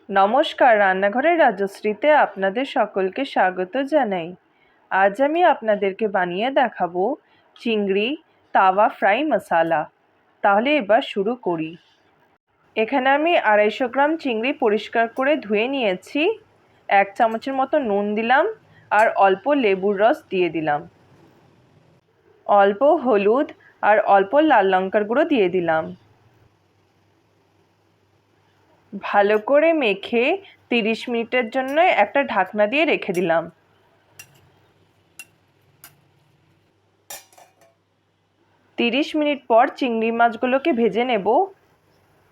নমস্কার, রান্নাঘরের রাজশ্রীতে আপনাদের সকলকে স্বাগত জানাই। আজ আমি আপনাদেরকে বানিয়ে দেখাবো চিংড়ি তাওয়া ফ্রাই মশালা। তাহলে এবার শুরু করি। এখানে আমি 250 গ্রাম চিংড়ি পরিষ্কার করে ধুয়ে নিয়েছি। 1 চামচের মতো নুন দিলাম আর অল্প লেবুর রস দিয়ে দিলাম। অল্প হলুদ আর অল্প লাল লঙ্কার গুঁড়ো দিয়ে দিলাম। ভালো করে মেখে 30 মিনিটের জন্য একটা ঢাকনা দিয়ে রেখে দিলাম। 30 মিনিট পর চিংড়ি মাছগুলোকে ভেজে নেব।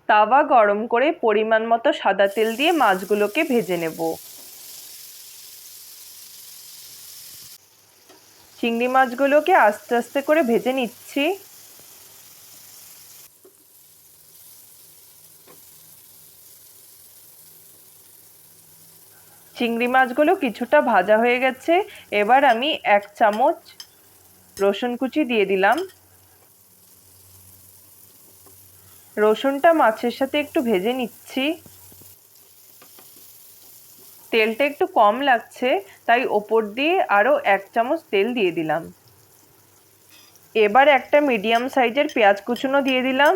তাওয়া গরম করে পরিমাণ মতো সাদা তেল দিয়ে মাছগুলোকে ভেজে নেব। চিংড়ি মাছগুলোকে আস্তে আস্তে করে ভেজে নিচ্ছি। চিংড়ি মাছগুলো কিছুটা ভাজা হয়ে গেছে। এবার আমি 1 চামচ রসুন কুচি দিয়ে দিলাম। রসুনটা মাছের সাথে একটু ভেজে নিচ্ছি। তেলটা একটু কম লাগছে, তাই ওপর দিয়ে আরও 1 চামচ তেল দিয়ে দিলাম। এবার একটা মিডিয়াম সাইজের পেঁয়াজ কুচনো দিয়ে দিলাম।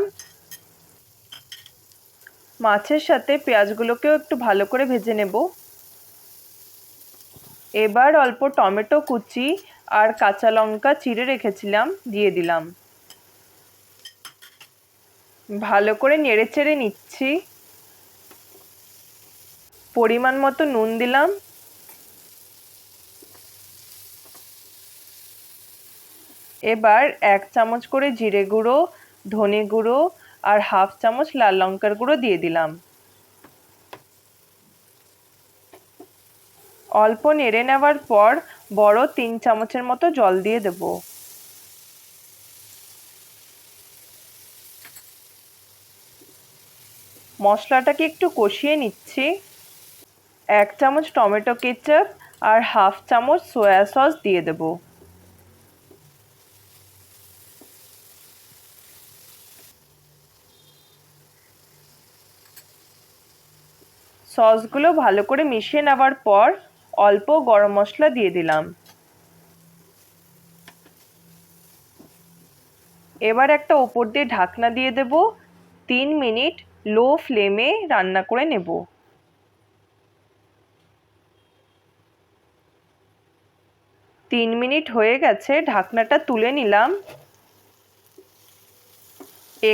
মাছের সাথে পেঁয়াজগুলোকেও একটু ভালো করে ভেজে নেব। এবার অল্প টমেটো কুচি আর কাঁচা লঙ্কা চিড়ে রেখেছিলাম দিয়ে দিলাম। ভালো করে নেড়েচেড়ে নিচ্ছি। পরিমাণ মতো নুন দিলাম। এবার 1 চামচ করে জিরে গুঁড়ো, ধনে গুঁড়ো আর হাফ চামচ লাল লঙ্কার গুঁড়ো দিয়ে দিলাম। অল্প নেড়ে নেওয়ার পর বড় 3 চামচের মতো জল দিয়ে দেব। মশলাটাকে একটু কষিয়ে নিচ্ছি। 1 চামচ টমেটো কেচাপ আর হাফ চামচ সয়া সস দিয়ে দেব। সসগুলো ভালো করে মিশিয়ে নেওয়ার পর অল্প গরম মশলা দিয়ে দিলাম। এবার একটা ওপর দিয়ে ঢাকনা দিয়ে দেব। 3 মিনিট লো ফ্লেমে রান্না করে নেব। 3 মিনিট হয়ে গেছে, ঢাকনাটা তুলে নিলাম।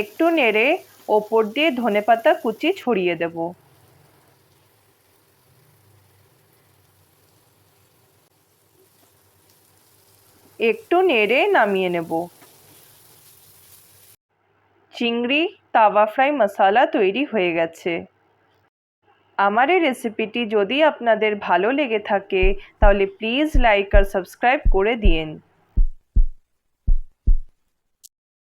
একটু নেড়ে ওপর দিয়ে ধনেপাতা কুচি ছড়িয়ে দেব। একটু নেড়ে নামিয়ে নেব। চিংড়ি তাওয়া ফ্রাই মশালা তৈরি হয়ে গেছে। আমার এই রেসিপিটি যদি আপনাদের ভালো লেগে থাকে তাহলে প্লিজ লাইক আর সাবস্ক্রাইব করে দিন।